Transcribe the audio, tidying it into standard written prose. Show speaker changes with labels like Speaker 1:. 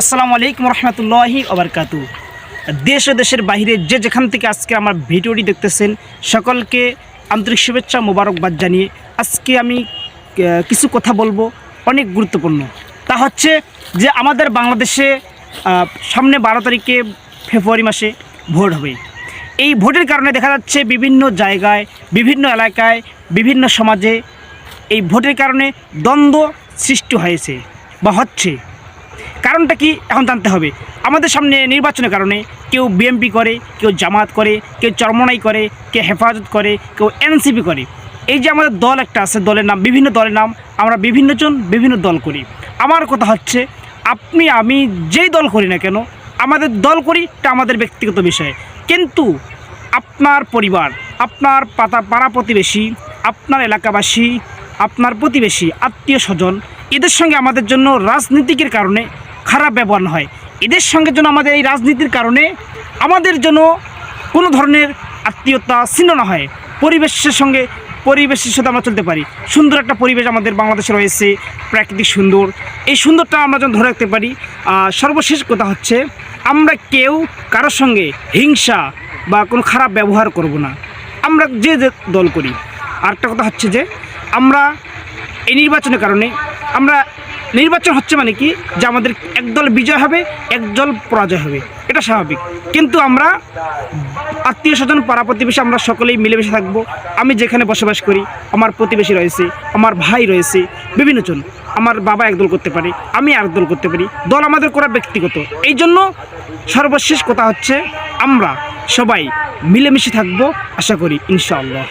Speaker 1: আসসালামু আলাইকুম রহমতুল্লাহি ওবারকাতু। দেশ ও দেশের বাইরে যে যেখান থেকে আজকে আমার ভিডিওটি দেখতেছেন সকলকে আন্তরিক শুভেচ্ছা মোবারকবাদ জানিয়ে আজকে আমি কিছু কথা বলবো অনেক গুরুত্বপূর্ণ। তা হচ্ছে যে আমাদের বাংলাদেশে সামনে 12 তারিখে ফেব্রুয়ারি মাসে ভোট হবে। এই ভোটের কারণে দেখা যাচ্ছে বিভিন্ন জায়গায়, বিভিন্ন এলাকায়, বিভিন্ন সমাজে এই ভোটের কারণে দ্বন্দ্ব সৃষ্টি হয়েছে বা হচ্ছে। কারণটা কি এখন জানতে হবে। আমাদের সামনে নির্বাচনের কারণে কেউ বিএমপি করে, কেউ জামাত করে, কেউ চরমনাই করে, কেউ হেফাজত করে, কেউ এনসিপি করে। এই যে আমাদের দল একটা আছে, দলের নাম, বিভিন্ন দলের নাম, আমরা বিভিন্নজন বিভিন্ন দল করি। আমার কথা হচ্ছে আপনি আমি যেই দল করি না কেন, আমাদের দল করি এটা আমাদের ব্যক্তিগত বিষয়, কিন্তু আপনার পরিবার, আপনার পাড়া প্রতিবেশী, আপনার এলাকাবাসী, আপনার প্রতিবেশী, আত্মীয় স্বজন, এদের সঙ্গে আমাদের জন্য রাজনীতিকের কারণে খারাপ ব্যবহার না হয়, এদের সঙ্গে যেন আমাদের এই রাজনীতির কারণে আমাদের জন্য কোনো ধরনের আত্মীয়তা ছিন্ন না হয়, পরিবেশের সাথে আমরা চলতে পারি। সুন্দর একটা পরিবেশ আমাদের বাংলাদেশে রয়েছে, প্রাকৃতিক সুন্দর, এই সুন্দরটা আমরা যেন ধরে রাখতে পারি। সর্বশেষ কথা হচ্ছে আমরা কেউ কারোর সঙ্গে হিংসা বা কোনো খারাপ ব্যবহার করব না, আমরা যে দল করি। আরেকটা কথা হচ্ছে যে আমরা এই নির্বাচনের কারণে নির্বাচন হচ্ছে মানে কি, যে আমাদের একদল বিজয় হবে, একদল পরাজয় হবে, এটা স্বাভাবিক। কিন্তু আমরা আত্মীয় স্বজন, পাড়া প্রতিবেশী আমরা সকলেই মিলেমিশে থাকবো। আমি যেখানে বসবাস করি আমার প্রতিবেশী রয়েছে, আমার ভাই রয়েছে, বিভিন্নজন, আমার বাবা একদল করতে পারে, আমি একদল করতে পারি, দল আমাদের করা ব্যক্তিগত। এই জন্য সর্বশেষ কথা হচ্ছে আমরা সবাই মিলেমিশে থাকবো, আশা করি ইনশাআল্লাহ।